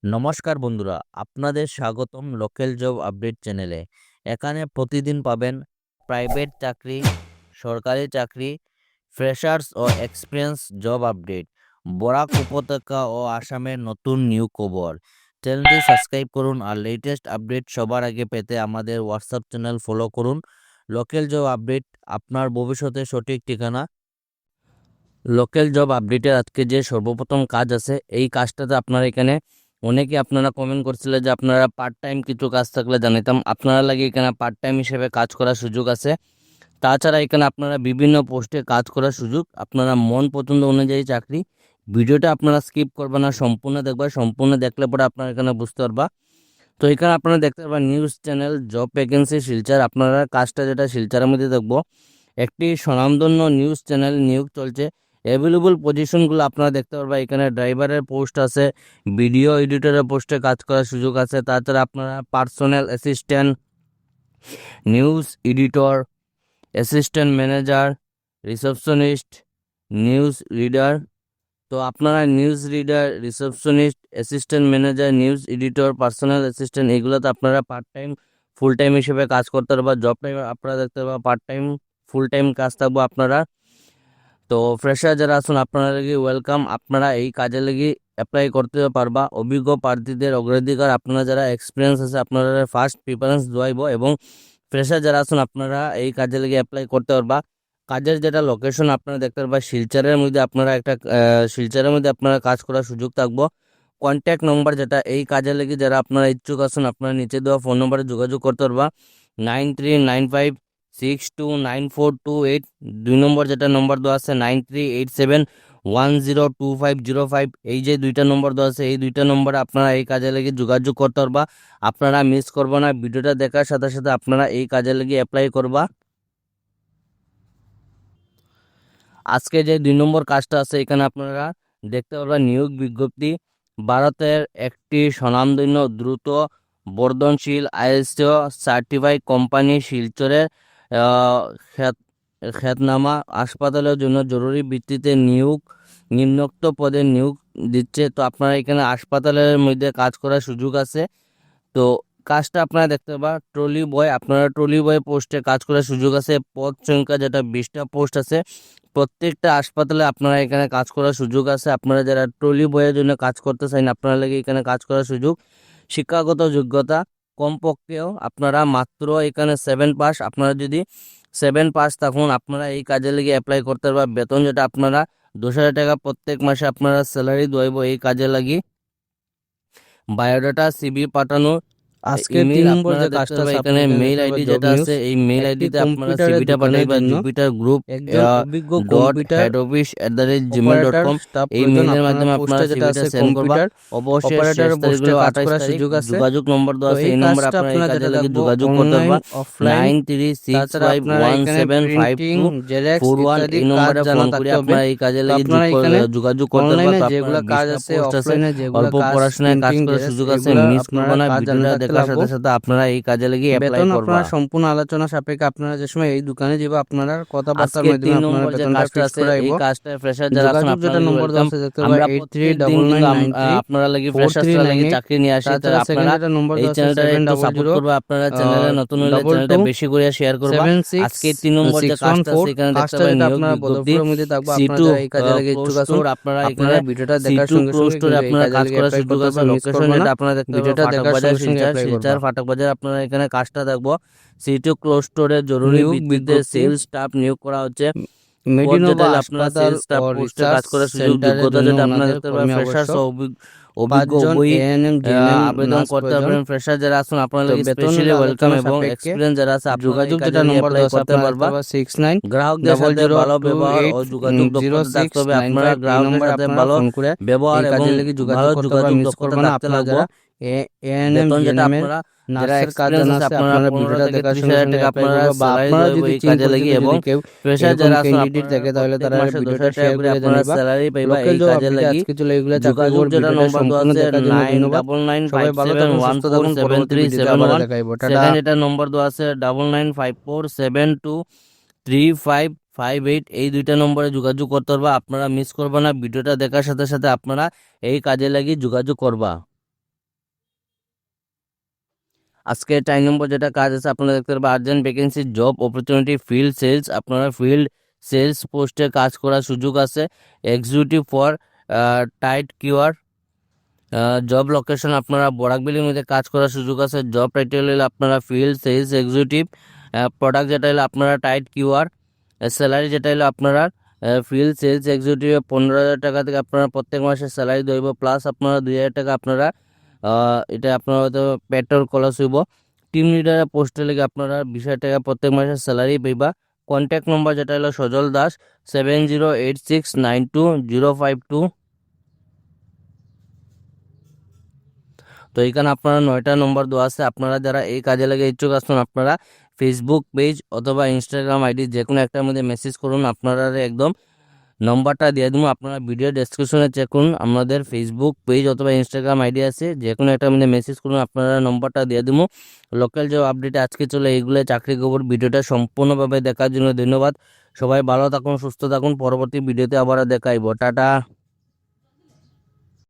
নমস্কার বন্ধুরা, আপনাদের স্বাগতম লোকাল জব আপডেট চ্যানেলে। এখানে প্রতিদিন পাবেন প্রাইভেট চাকরি, সরকারি চাকরি, ফ্রেশার্স ও এক্সপিরিয়েন্স জব আপডেট, বরাক উপত্যকা ও আসামের নতুন নিউ খবর। চ্যানেলটি সাবস্ক্রাইব করুন আর লেটেস্ট আপডেট সবার আগে পেতে আমাদের হোয়াটসঅ্যাপ চ্যানেল ফলো করুন। লোকাল জব আপডেট, আপনার ভবিষ্যতের সঠিক ঠিকানা। লোকাল জব আপডেটের আজকে যে সর্বপ্রথম কাজ আছে, এই কাজটাতে আপনারা এখানে অনেকে আপনারা কমেন্ট করছিলেন যে আপনারা পার্ট টাইম কিছু কাজ থাকলে জানাইতাম। আপনারা লাগে এখানে পার্ট টাইম হিসেবে কাজ করার সুযোগ আছে। তাছাড়া এখানে আপনারা বিভিন্ন পোস্টে কাজ করার সুযোগ, আপনারা মন পছন্দ অনুযায়ী চাকরি। ভিডিওটা আপনারা স্কিপ করবেন না, সম্পূর্ণ দেখবা। সম্পূর্ণ দেখলে পরে আপনারা এখানে বুঝতে পারবা। তো এখানে আপনারা দেখতে পারবেন news channel job vacancy Silchar. আপনারা কাজটা যেটা শিলচরের মধ্যে দেখবো, একটি স্বনামধন্য নিউজ চ্যানেল নিয়োগ চলছে। অ্যাভেলেবল পজিশনগুলো আপনারা দেখতে পারবেন। এখানে ড্রাইভারের পোস্ট আছে, ভিডিও এডিটরের পোস্টে কাজ করার সুযোগ আছে। তাছাড়া আপনারা personal assistant, news editor, assistant manager, receptionist, news reader. তো আপনারা news reader, receptionist, assistant manager, news editor, personal assistant, এগুলোতে আপনারা পার্ট টাইম, ফুল টাইম হিসেবে কাজ করতে পারবেন। জব টাইম আপনারা দেখতে পারবেন, পার্ট টাইম, ফুল টাইম কাজ থাকবো আপনারা। তো ফ্রেশার যারা আছেন আপনারা লাগি ওয়েলকাম, আপনারা এই কাজে লাগি অ্যাপ্লাই করতে পারবা। অভিজ্ঞ প্রার্থীদের অগ্রাধিকার, আপনারা যারা এক্সপিরিয়েন্স আছে আপনারা ফার্স্ট প্রিফারেন্স দেওয়াইব। এবং ফ্রেশার যারা আছেন আপনারা এই কাজে লাগি অ্যাপ্লাই করতে পারবা। কাজের যেটা লোকেশন আপনারা দেখতে পারবা শিলচরের মধ্যে, আপনারা একটা শিলচরের মধ্যে আপনারা কাজ করার সুযোগ থাকবো। কন্ট্যাক্ট নম্বর যেটা এই কাজে লাগি যারা আপনারা ইচ্ছুক আছেন, আপনারা নিচে দেওয়া ফোন নম্বরে যোগাযোগ করতে পারবা। 9395629428। 2 নম্বর যেটা নম্বর দেওয়া আছে 9387102505। এই যে দুইটা নম্বর দেওয়া আছে, এই দুইটা নম্বরে আপনারা এই কাজে লেগে যোগাযোগ করতে পারবা। আপনারা মিস করবো না, ভিডিওটা দেখার সাথে সাথে আপনারা এই কাজে লেগে অ্যাপ্লাই করবা। আজকে যে 2 নম্বর কাজটা আছে, এখানে আপনারা দেখতে পারবেন নিয়োগ বিজ্ঞপ্তি। ভারতের একটি স্বনামধন্য দ্রুত বর্ধনশীল আইএসও সার্টিফাইড কোম্পানি শিলচরের খ্যাত- খ্যাতনামা হাসপাতালের জন্য জরুরি ভিত্তিতে নিম্নোক্ত পদে নিয়োগ দিচ্ছে। তো আপনারা এখানে হাসপাতালের মধ্যে কাজ করার সুযোগ আছে। তো কাজটা আপনারা দেখতে পাবেন ট্রলি বয়, আপনারা ট্রলি বয় পোস্টে কাজ করার সুযোগ আছে। পদ সংখ্যা যেটা 20টা পোস্ট আছে। প্রত্যেকটা হাসপাতালে আপনারা এখানে কাজ করার সুযোগ আছে। আপনারা যারা ট্রলি বয়ের জন্য কাজ করতে চান, আপনারা লাগে এখানে কাজ করার সুযোগ। শিক্ষাগত যোগ্যতা কমপক্ষেও আপনারা মাত্র এখানে 7 পাস। আপনারা যদি 7 পাস থাকুন, আপনারা এই কাজে লেগে অ্যাপ্লাই করতে পারবেন। বেতন যেটা আপনারা 10,000 টাকা প্রত্যেক মাসে আপনারা স্যালারি দেব এই কাজে লাগি। বায়োডাটা সিভি পাঠানো, আজকে ইমেল 3 নম্বর আপনারা যে দেখতে কাজটা পাবেন। আছে এখানে আপনারা এখানে মেইল দেখতে আইডি পাবেন জব যেটা নিউজ। আছে, এই মেইল একটি আইডিতে আপনারা কম্পিউটারের সিভিটা দোকানের পাঠাইবা। জন্য জুপিটার গ্রুপ একজন অভিজ্ঞ dot computer head office operator @gmail.com। Staff এই প্রয়োজন। মেইলের আপনারা মাধ্যমে পোস্টে আপনারা যেটা সিভিটা আছে সেন্ড করবা। কম্পিউটার অবশ্যই শেষ অপারেটর তারিখ পোস্টে হলো কাজ 28 করার তারিখ। সুযোগ আছে। যোগাযোগ নম্বর তো দেওয়া আছে, এই এই নম্বরে কাজটা আপনারা এই আপনারা কাজে যেটা লাগে দেখবো যোগাযোগ করতে অনলাইন পারবা। অফলাইন, তাছাড়া আপনারা এখানে প্রিন্টিং 93655241 জেরক্স ইত্যাদি এই কাজ নম্বরে জানা ফোন করে থাকতে হবে। আপনারা এই কাজে তো লাগে আপনারা এখানে যোগাযোগ করতে পারবা। অনলাইনে তো আপনারা যেগুলা কাজ 20টা আছে, পোস্ট আছে, অফলাইনে যেগুলা অল্প কাজ পড়াশোনায় কাজ প্রিন্টিং করার জেরক্স সুযোগ আছে। এগুলা মিস করবো আপনারা না, কাজ জানা ভিডিওটা থাকতে দেখার লাগবো। সাথে সাথে আপনারা এই কাজে লেগে অ্যাপ্লাই বেতন করবা। আপনারা সম্পূর্ণ আলোচনা সাপেক্ষে আপনারা যে সময় এই দোকানে যাবে আপনারা কথাবার্তার আজকে মাধ্যমে 3 আপনারা নম্বর যে বেতনটা কাজটা ফিক্স আছে, করে আইব। এই কাজটা ফ্রেশার যারা আছেন যোগাযোগ আপনারা যেটা লাগি নম্বর দেওয়া ওয়েলকাম। আছে দেখতে পাবেন আমরা প্রত্যেক দিন কিন্তু 839993 আপনারা লাগি ফ্রেশার্সরা লাগি 4398। চাকরি নিয়ে আসি। তো তাছাড়া সেকেন্ড আপনারা যেটা নম্বর এই দেওয়া আছে চ্যানেলটা একটু সাপোর্ট 700 করবা। আপনারা চ্যানেলে নতুন হলে ডবল টু চ্যানেলটা বেশি করে শেয়ার করবা। সেভেন সিক্স আজকে 3 নম্বর যে সিক্স ওয়ান কাজটা ফোর আছে, এখানে দেখতে কাজটা পাবেন যেটা নিয়োগ আপনারা বিজ্ঞপ্তি। বদরপুরের মধ্যে থাকবো। আপনারা সিটু যারা এই কাজে লেগে ক্লোজ ইচ্ছুক আছেন স্টোর, আপনারা আপনারা এখানে ভিডিওটা দেখার সিটু সঙ্গে ক্লোজ সঙ্গে স্টোরে কিন্তু এই আপনারা কাজে কাজ লেগে করার অ্যাপ্লাই সুযোগ করতে আছে। পারবেন, মিস লোকেশন করবেন না। যেটা আপনারা দেখতে পাবেন ভিডিওটা ফাটক দেখার বাজার সঙ্গে সঙ্গে শিলচর, অ্যাপ্লাই শিলচর করবা। ফাটক বাজার। আপনারা এখানে কাজটা দেখবো। সিটু ক্লোজ স্টোরে জরুরি নিয়োগ ভিত্তিতে বিজ্ঞপ্তি সেলস স্টাফ নিয়োগ করা হচ্ছে। পদ যেটা মেডিনোভা হলে আপনারা হাসপাতাল সেলস ও স্টাফ পোস্টে কাজ রিসার্চ করার সুযোগ। সেন্টারের যোগ্যতা জন্য যেটা আপনারা ওনাদের দেখতে পাবেন কর্মী ফ্রেশার্স ও আবশ্যক। অভিজ্ঞ 5 জন উভয়ই এএনএম জিএনএম আবেদন নার্স করতে প্রয়োজন। পারবেন। ফ্রেশার যারা আছেন আপনারা তো লাগি স্পেশালি বেতনের ওয়েলকাম, আলোচনা এবং সাপেক্ষে এক্সপিরিয়েন্স যারা আছে আপনারা এই যোগাযোগ কাজে যেটা লাগি নম্বর অ্যাপ্লাই দেওয়া আছে করতে আপনারা দেখতে পারবা। পাবেন 69 গ্রাহকদের ডবল সাথে জিরো ভালো টু ব্যবহার ও এইট যোগাযোগ জিরো দক্ষতা থাকতে সিক্স হবে। নাইন আপনারা ফাইভ এই গ্রাহকদের নম্বরে সাথে আপনারা ভালো ফোন করে ব্যবহার এই এবং কাজের লেগে যোগাযোগ ভালো করতে পারবেন, যোগাযোগ মিস দক্ষতা করবেন না। থাকতে আপনারা লাগবো। যারা এএনএম বেতন যেটা জিএনএম এর আপনারা যারা নার্সের কাজ এক্সপিরিয়েন্স জানা আছে আছে আপনারা আপনারা 15 ভিডিওটা থেকে দেখার সঙ্গে 30,000 সঙ্গে টাকা অ্যাপ্লাই আপনারা করবো, বা স্যালারি আপনারা দেবো যদি এই চিন কাজে লাগি। পরিচিত এবং যদি কেউ ফ্রেশার এরকম যারা আছেন ক্যান্ডিডেট আপনারা থাকে তাহলে প্রত্যেক তারা মাসে ভিডিওটা 2,000 টাকা শেয়ার করে করে আপনারা জানাইবা। স্যালারি পাইবা লোকাল এই জব কাজে আপডেটে লাগি। আজকে চলে এগুলা চাকরি যোগাযোগ খবর। যেটা ভিডিওটা নম্বর দেওয়া সম্পূর্ণ আছে দেখার জন্য ধন্যবাদ। সবাই ভালো থাকুন, সুস্থ থাকুন, পরবর্তী ভিডিওতে আবার 9357147371। দেখাইবো। টাটা। সেকেন্ড যেটা নম্বর দেওয়া আছে 9954723558। এই দুইটা নম্বরে যোগাযোগ করতে পারবা। আপনারা মিস করবা না, ভিডিওটা দেখার সাথে সাথে আপনারা এই কাজে লাগি যোগাযোগ করবা। আজকে 4 নম্বর যেটা কাজ আছে আপনারা দেখতে পারবেন urgent vacancy job opportunity field sales, আপনারা ফিল্ড সেলস পোস্টে কাজ করার সুযোগ আছে। Executive for tight QR, job location আপনারা বরাকবিলির মধ্যে কাজ করার সুযোগ আছে। জব টাইটেল হলে আপনারা ফিল্ড সেলস এক্সিকিউটিভ, প্রোডাক্ট যেটা হলো আপনারা টাইট কিউআর, স্যালারি যেটা হলো আপনারা ফিল্ড সেলস এক্সিকিউটিভ 15,000 টাকা থেকে আপনারা প্রত্যেক মাসে স্যালারি ধরব, প্লাস আপনারা 2,000 টাকা আপনারা এটা আপনারা হয়তো পেট্রোল খরচ হইব। টিম লিডারের পোস্টে লেগে আপনারা 20,000 টাকা প্রত্যেক মাসে স্যালারি পাইবা। কন্ট্যাক্ট নম্বর যেটা হলো সজল দাস 7086920052। তো এখানে আপনারা 9টা নম্বর দেওয়া আছে। আপনারা যারা এই কাজে লাগে ইচ্ছুক আছেন আপনারা ফেসবুক পেজ অথবা ইনস্টাগ্রাম আইডি যে কোনো একটার মধ্যে মেসেজ করুন, আপনারা একদম নম্বরটা দিয়ে দেবো। আপনারা ভিডিও ডেসক্রিপশনে চেক করুন, আমাদের ফেসবুক পেজ অথবা ইনস্টাগ্রাম আইডি আছে, যে কোনো একটার মধ্যে মেসেজ করুন, আপনারা নম্বরটা দিয়ে দেবো। লোকাল জব আপডেটে আজকে চলে এইগুলো চাকরি খবর। ভিডিওটা সম্পূর্ণভাবে দেখার জন্য ধন্যবাদ। সবাই ভালো থাকুন, সুস্থ থাকুন। পরবর্তী ভিডিওতে আবার দেখাইব। টাটা।